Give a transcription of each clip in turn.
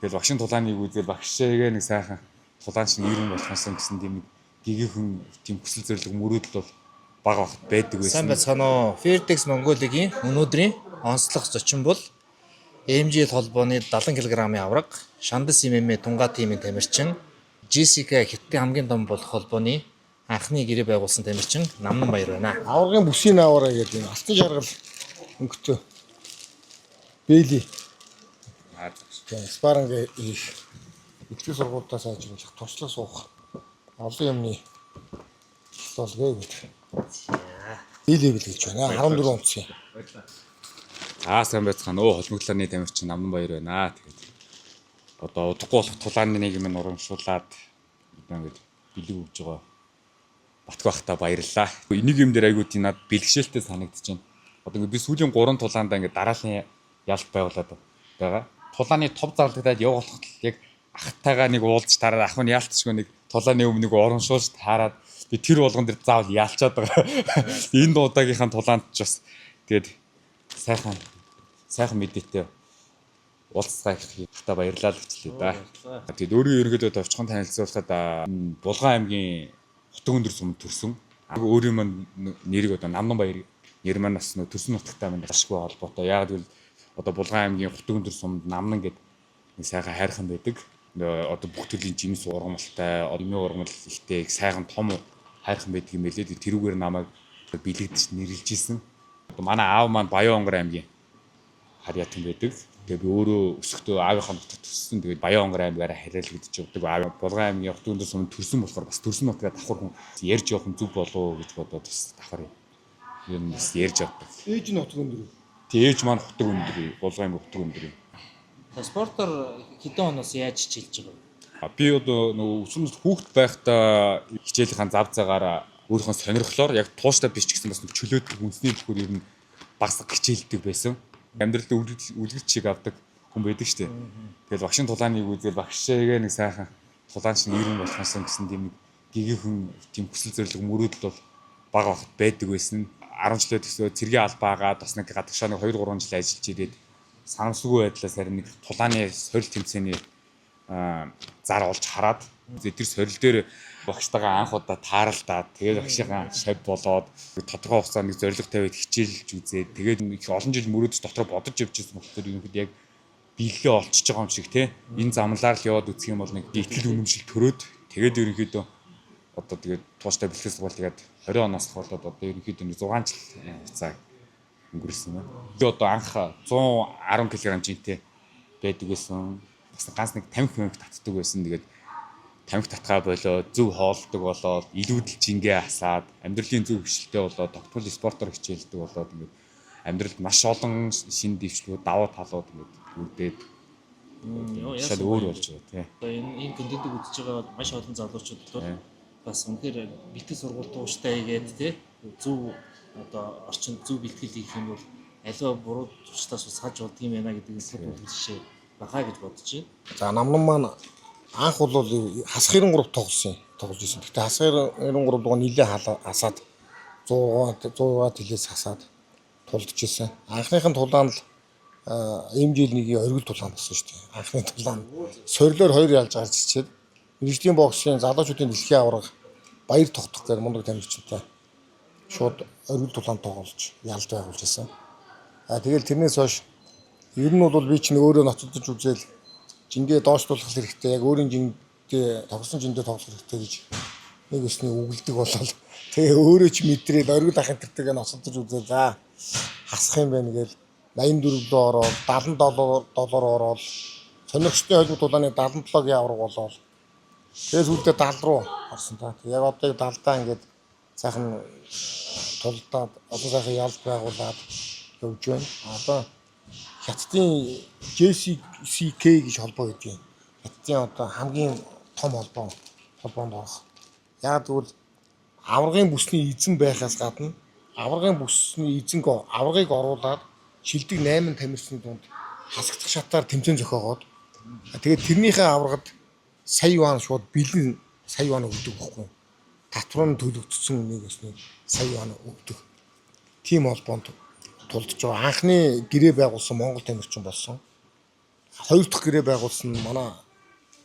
Тэгэл багшийн тулааныг үзэл багшаагаа нэг сайхан тулаанч нэрэн болохсон гэсэн тийм нэг гэгийнхэн тийм хүсэл зорилго мөрөөдөл бол бага багт байдаг байсан. Сайн байцгаана уу? Fairtex Mongolia-гийн өнөөдрийн онцлог зочин бол MGL холбооны 70 кг-ийн авраг, Шандас MMA Тунгаа тимийн тамирчин, Jessica Хятадын хамгийн том болох холбооны анхны гэрээ байгуулсан тамирчин Намнан Баяр байна. Аврагын бүсийн авараа гэдэг юм. Алтан жаргал өнгөтэй. Бэйли. Спаринг их. Итгэл сургуультаа сайжруулах, туршлага суух. Олон юмны болгүй гэдэг. Бэйли гэж байна. 14 онцгой. Сайн байцгаана уу? Холбогдлооны тамирчин Намнан Баяр байна. Тэгээд одоо удахгүй болох тулааны нэг юм урамшуулад ингээд бэлэг өгж байгаа Батг бахта баярлалаа. Энийг юм дээр айгуу тийм над бэлгшээлтэй санагдаж байна. Одоо ингээд би сүүлийн 3 тулаандаа ингээд дараалын ялт байгуулад байгаа. Тулааны топ зарлагдаад явуулахад яг ахтайгаа нэг уулзч тараад ах нь яалтчгүй нэг тулааны өмнө нэг урамшуулж таарад би тэр болгон дээр заавал яалчаад байгаа. Энэ удаагийнхаа тулаанд ч бас тэгээд сайхан мэдээтэй уулзцаа ихтэй баярлалаа л гэчлээ да. Тэгээд өөрөө ерөнхийдөө товчхон танилцуулахад Булган аймгийн Хутаг өндөр сумд төрсөн. Өөрийн маань нэрийг одоо Намнан Баяр нэр маань бас төрсөн нутагтай маань ашиггүй холбоотой. Яг л одоо Булган аймгийн Хутаг өндөр сумд Намнан гэдэг нэг сайхан хайрхан байдаг. Одоо бүх төрлийн жимс ургамалтай, олонний ургамал ихтэй сайхан том хайрхан байдаг юм байлээ. Тэрүүгээр намайг бэлэгдэж нэрлэж исэн. Одоо манай аав маань Баян Онгор аймгийн Харьяатан байдаг. Тэгээ би өөрөө өсөхдөө аавынхаа нутагт төссөн. Тэгээд Баян Онгор аймгаараа харьяалагдаж явдаг. Аав Булган аймгийн Хутаг өндөр сумд төрсөн болохоор бас төрсөн нутгаа давхар хүн ярьж явах нь зүг болов гэж бодоод бас давхар юм бас ярьж явдаг. Ээж нь Хутаг өндөр. Тэгээ ээж маань Хутаг өндөр, Булган аймгийн Хутаг өндөр. Спортоор хэдэн оноос яаж хичээлж байгаа вэ? Би одоо нөгөө өсвөрт хүүхэд байхдаа хичээлийнхэн зав цагаараа өөрийнхөө сонирхлоор яг тууштай биш ч гэсэн бас чөлөөтэй үндэсний бүхөр ер нь багсаг хичээлдэг байсан. Амьдралдаа үлгэрч шиг авдаг хүн байдаг шүү дээ. Тэгэл багшийн тулааныг үзэл багшаагаа нэг сайхан тулаанч нэрэн болохсон гэсэн тийм нэг гэгийнхэн тийм хүсэл зорилго мөрөөдөл бол бага багт байдаг байсан. 10 жилээ төсөө цэргийн албаагаа бас нэг гадагшаа нэг 2 3 жил ажиллаж ирээд санамсаргүй байдлаас харин нэг тулааны сорил тэмцээний зар олж хараад тэр сорил дээр багштайгаа анх удаа тааралдаад тэгээд багшийнхаа шав болоод тодорхой хугацаанд нэг зорилго тавиад хичээлж үзээд тэгээд их олон жил мөрөөдөж дотор бодож явж байсан болохоор ерөнхийдөө яг биелэлээ олчиж байгаа юм шиг те энэ замлаар л яваад үсэх юм бол нэг итгэл үнэмшил төрөөд тэгээд ерөнхийдөө одоо тэгээд тууштай бэлтгэл сургалт тэгээд 20 оноос болоод одоо ерөнхийдөө 6 жил хугацаа өнгөрсөн байна. Би одоо анх 110 кг жинтэй байдаг байсан. Бас ганц нэг 50 км татдаг байсан. Тэгээд 50 татгаа болоод зөв хоолдог болоод илүүдэл жингээ асаад амьдралын зөв хвшилтэй болоод тогтмол спортоор хичээлдэг болоод ингээд амьдралд маш олон шин дэвшлүүд давуу талууд ингээд үрдээд шал өөр болж байгаа тийм. Одоо энэ контентыг үзэж байгаа маш олон залуучууд бол бас үнэхээр бэлтгэл сургууль тууштай игээд тий зөв одоо орчин зөв бэлтгэл хийх юм бол аливаа буруу туршлагаас салж болдгийм байна гэдэг нь жишээ бахаа гэж бодож байна. За Намнан маань анх бол хасах 93 тоглож ирсэн. Гэхдээ хасах 93 дугаар нилээ хасаад 100-аад хилээс хасаад тулдж ирсэн. Анхныхын тулаанд MGL-ийн оргил тулаан болсон шүү дээ. Анхны тулаан сорилоор 2 ялж гарч ичээд мэргэжлийн боксын залуучуудын дэлхийн аварга Баяр тогтох гэх мундаг тамирчинтай шууд оргил тулаан тоглож ялж байгуулж ирсэн. Тэгэл тэрнээс хойш ер нь бол би чинь өөрөө ноцолдож үзэл жингээ доошлуулах хэрэгтэй. Яг өөрийн жингээ тогсон жиндээ тоглох хэрэгтэй гэж нэг өсний үгэлдэг болол. Тэгээ өөрөө ч мэдрээд оргил ах энтертэйгээ ноцолдож үзэл. За хасах юм байна гээл 84 доо ороод 77 доллар ороод сонирхчтой холбоо тулааны 77-гийн авраг болоод тэгээ сүлдээ 70 руу орсон та. Яг одоо 70-даа ингээд сайхан тулдаад одоо сайхан ялж байгуулад явж байна. Одоо Хятадын JCK гэж холбоо гэдэг юм. Хятадын одоо хамгийн том холбоонд орох. Яг тэгвэл аврагын бүсний эзэн байхаас гадна аврагын бүсний эзэнг аврагыг оруулаад шилдэг 8 тамирчны дунд хасагдах шатаар тэмцээн зохиогоод тэгээд тэрнийхээ аврагад сая юан шууд бэлэн сая юан өгдөг байхгүй. Татвар нь төлөгдсөн нэг өсний сая юан өгдөг. Тим холбоонд тулдж байгаа анхны гэрээ байгуулсан Монгол тамирчин болсон. хоёр дахь гэрээ байгуулсан нь манай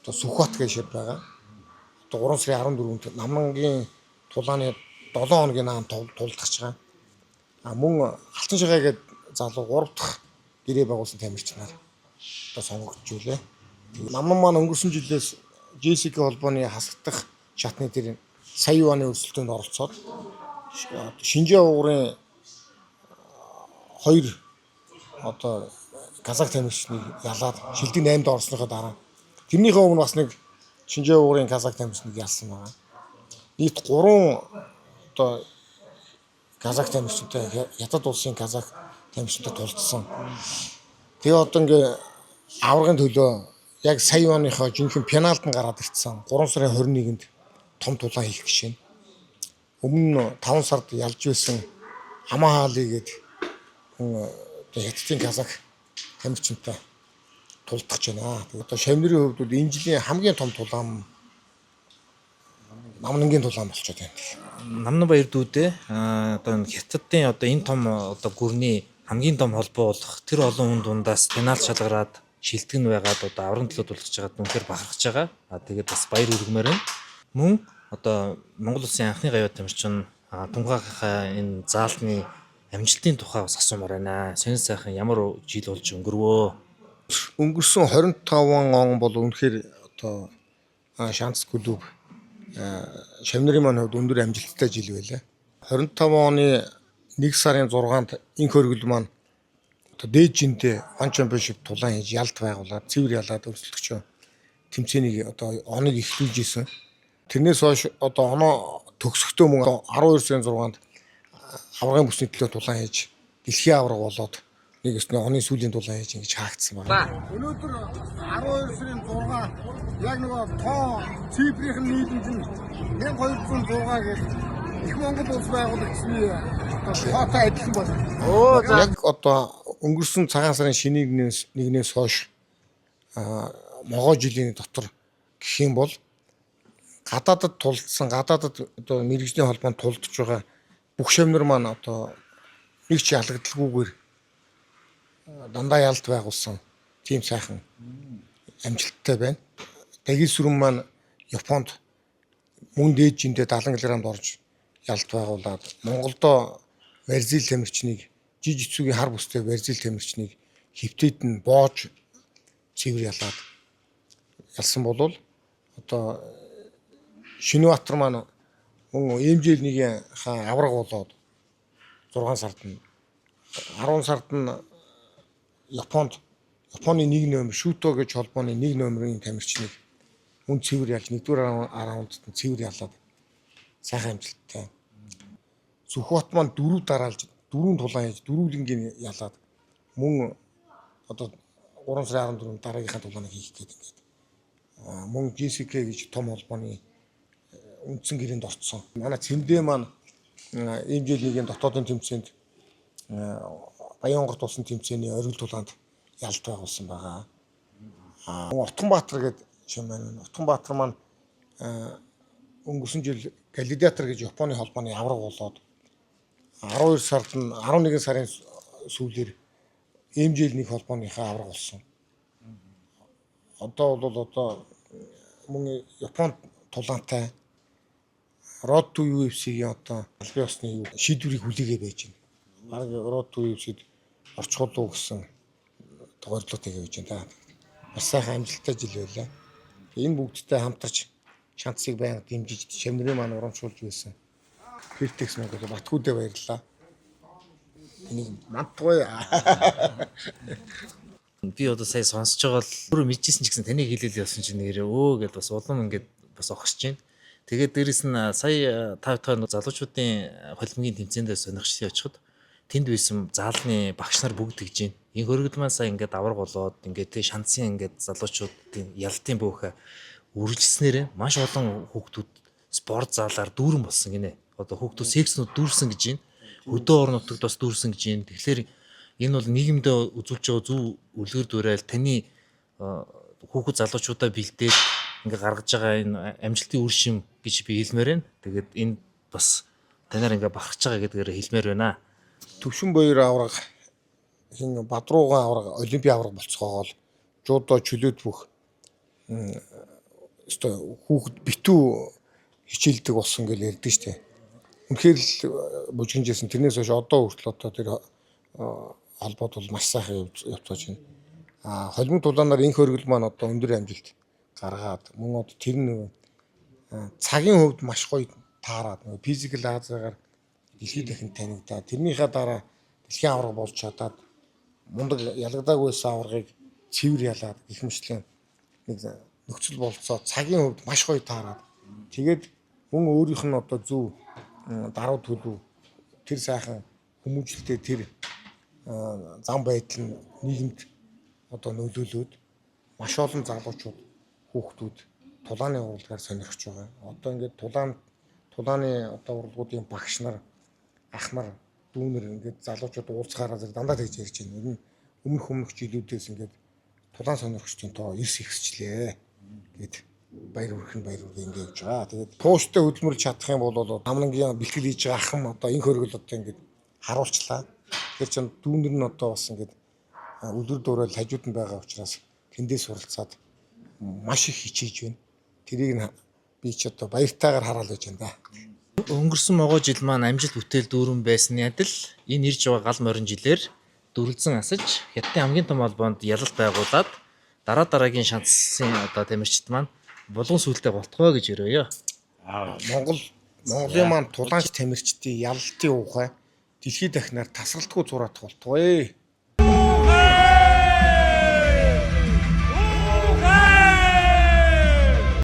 одоо Сүхбат гэж шир байгаа. Одоо 3 сарын 14-нд Намрангийн тулааны 7 хоногийн наам тулдах байгаа. Мөн Алтан шигаа гээд залуу 3 дахь гэрээ байгуулсан тамирч нар одоо сонгогдож үлээ. Намран маань өнгөрсөн жилээс JCK холбооны хасагдах шатны дээр сая оны өрсөлдөөнд оролцоод Шинжээ уугарын 2 одоо казак тамирчныг ялаад шилдэг 8-д орсныхоо дараа тэрнийхээ өмнө бас нэг Шинжээ уугарын казак тамирчныг ялсан байна. Нийт 3 одоо казак тамирчтай хятад улсын казак тамирчтай тулдсан. Тэгээ одоо ингээ аврагын төлөө яг сая оныхоо жинхэнэ пенальтанд гараад ирсэн. 3 сарын 21-нд том тулаан хийх гэж байна. Өмнө 5 сард ялж байсан Амаа хаалыг гээд одоо хятадын казак тамирчинтай тулдах гэж байна. Тэгээ одоо шавнырын хувьд бол энэ жилийн хамгийн том тулаан Намрангийн тулаан болчиход байна. Намнабаяр дүүдээ одоо хятадын одоо энэ том одоо гүрний хамгийн том холбоо болох тэр олон хүн дундаас пенальт шалгараад шилтгэн байгаад одоо аврагын төлөө тулгаж байгаад үнэхээр бахархаж байгаа. Тэгээд бас баяр хүргэмээр байна. Мөн одоо Монгол улсын анхны гавьяа тамирчин Тунгаагийнхаа энэ заалтны амжилтын тухай бас асуумаар байна. Сонир сайхан ямар жил болж өнгөрвөө? Өнгөрсөн 25 он бол үнэхээр одоо шанс клуб шавнырын маань хувьд өндөр амжилттай жил байлаа. 25 оны 1 сарын 6-нд инх хөргөл маань одоо дээд жинтэй One Championship тулаан хийж ялт байгуулад цэвэр ялаад өрсөлдөгчөө тэмцээнийг одоо оныг эхлүүлж исэн. Тэрнээс хойш одоо оноо төгсөхдөө мөн 12 сарын 6-нд аврагын бүсний төлөө тулаан хийж дэлхийн авраг болоод нэг өснө оны сүүлийн тулаан хийж ингэж хаагдсан байна. Өнөөдөр 12 сарын 6 яг нөгөө тоо цифрийн нийлэмж нь 1206 гэж их Монгол улс байгуулагчны тоотой адилхан байна. Яг одоо өнгөрсөн цагаан сарын шинийг нэгнээс хойш могоо жилийн дотор гэх юм бол гадаадд тулдсан гадаадд одоо мэрэгжлийн холбоонд тулдж байгаа бүх шавнар маань одоо нэг ч ялагдalgүйгээр дандаа ялт байгуулсан тийм сайхан амжилттай байна. Дагил сүрэн маань Японд мөн дээд жиндээ 70 кг-д орж ялт байгуулад Монголдо Барзил тамирчныг жижигцүүгийн хар бүстэй Барзил тамирчныг хөвтөд нь боож цэвэр ялаад ялсан болвол одоо Шинэбаатар маань мөн МЖЛ-ийн авраг болоод 6 сард нь 10 сард нь Японы 1 номер Шүто гэж холбооны 1 номерын тамирчныг мөн цэвэр ялж 1-р раундд нь цэвэр ялаад сайхан амжилттай. Сүхбат маань 4 дараалж 4 тулаан хийж 4 лингийн ялаад мөн одоо 3 сарын 14-нд дараагийнхаа тулааныг хийх гээд ингээд. Мөн JCK гэж том холбооны үндсэн гэрээнд орцсон. Манай Цэндээ маань МЖЛ-ийн дотоодын тэмцээнд Баянгорт улсын тэмцээний оргил тулаанд ялт байгуулсан байгаа. Утганбаатар гэдэг шим маань Утганбаатар маань өнгөрсөн жил Галидиатор гэж Японы холбооны авраг болоод 12 сард нь 11 сарын сүүлээр МЖЛ-ийн холбооныхаа авраг болсон. Одоо бол одоо мөн Японд тулаантай Road to UFC-ийн одоо албан ёсны шийдвэрийг хүлээгээ байж байна. Баг Road to UFC-д орчуулуу гэсэн тохиолдлуудыг хийж байна. Бас сайхан амжилттай жил байлаа. Энэ бүгдтэй хамтарч шансыг байнга дэмжиж шавнырын маань урамшуулж байсан. Фиртекс Монгол Батгүйдээ баярлалаа. Энийг мантгүй. Би одоо сая сонсож байгаа л өөрөө мэдчихсэн ч гэсэн таны хэлэл явсан чинь нэрээ гэдээ бас улам ингээд бас огсож байна. Тэгээд дээрэс нь сая тав залуучуудын холимгийн тэмцээндээ сонирхчдын очиход тэнд байсан заалны багш нар бүгд тэгж байна. Энэ хөргөл маань сая ингээд авраг болоод ингээд тий шансын ингээд залуучуудын ялтын бүөх үргэлжлснээр маш олон хүүхдүүд спорт заалаар дүүрэн болсон гинэ. Одоо хүүхдүүд секснүүд дүүрсэн гэж байна. Хөдөө орон нутагт бас дүүрсэн гэж байна. Тэгэхээр энэ бол нийгэмдээ үзүүлж байгаа зөв үлгэр дуурайл таны хүүхэд залуучуудаа бэлдээд ингээ гаргаж байгаа энэ амжилтын үр шим гэж би хэлмээр байна. Тэгээд энэ бас танаар ингээ бахарч байгаа гэдгээр хэлмээр байна. Төвшин Баяр авраг хин Бадрууган авраг Олимпийн авраг болцоогоо жуудаа чөлөөт бүх өстой хүүхэд битүү хичээлдэг болсон гэж ярьдэн штэ. Үнэхээр л бужигнжсэн. Тэрнээс хойш одоо хүртэл одоо тэр холбоод бол маш сайхан явцгааж байна. Холимог дулаанаар инх хөргөл маань одоо өндөр амжилт гаргаад мөн одоо тэр нэг цагийн хувьд маш гоё таарад физикал Азиагаар дэлхийд дахин танигдаад тэрнийхээ дараа дэлхийн аварга болж чадаад мундаг ялгадаагүйсэн аваргыг цэвэр ялаад гэх мэтлэн нэг нөхцөл болцоо цагийн хувьд маш гоё таарад тэгээд мөн өөрийнх нь одоо зөв даруй төлөв тэр сайхан хүмүүжлэлтэй тэр зам байдал нь нийгэмд одоо нөлөөлөөд маш олон залуучууд хүүхдүүд тулааны урлагаар сонирхож байгаа. Одоо ингээд тулааны одоо урлагуудын багш нар ах нар дүүнэр ингээд залуучууд уулзахаараа дандаа тэгж ярьж байна. Өмнөх жилүүдээс ингээд тулаан сонирхчдын тоо эрс ихсчлээ гэд баяр хүрхэн ингээд явж байгаа. Тэгээд тууштай хөдөлмөрлж чадах юм бол амнангийн бэлтгэл хийж байгаа ахын одоо инх хөргөл одоо ингээд харуулчлаа. Тэр чинь дүүнэр нь одоо бас ингээд үлгэр дуурайл хажууд нь байгаа учраас тэндээс суралцаад маш их хичээж байна. Тэрийг нь би ч одоо баяртайгаар хараал байж байна да. Өнгөрсөн могоо жил маань амжилт бүтээл дүүрэн байсан адил энэ ирж байгаа гал морин жилээр дүрлзэн асаж Хятадын хамгийн том холбоонд ялалт байгуулад дараагийн шансын одоо тамирчид маань булган сүлдээ болтгоо гэж өрөөё. Монголын маань тулаанч тамирчдын ялалтын ухаан дэлхийд дахинаар тасралтгүй зураадах болтугай.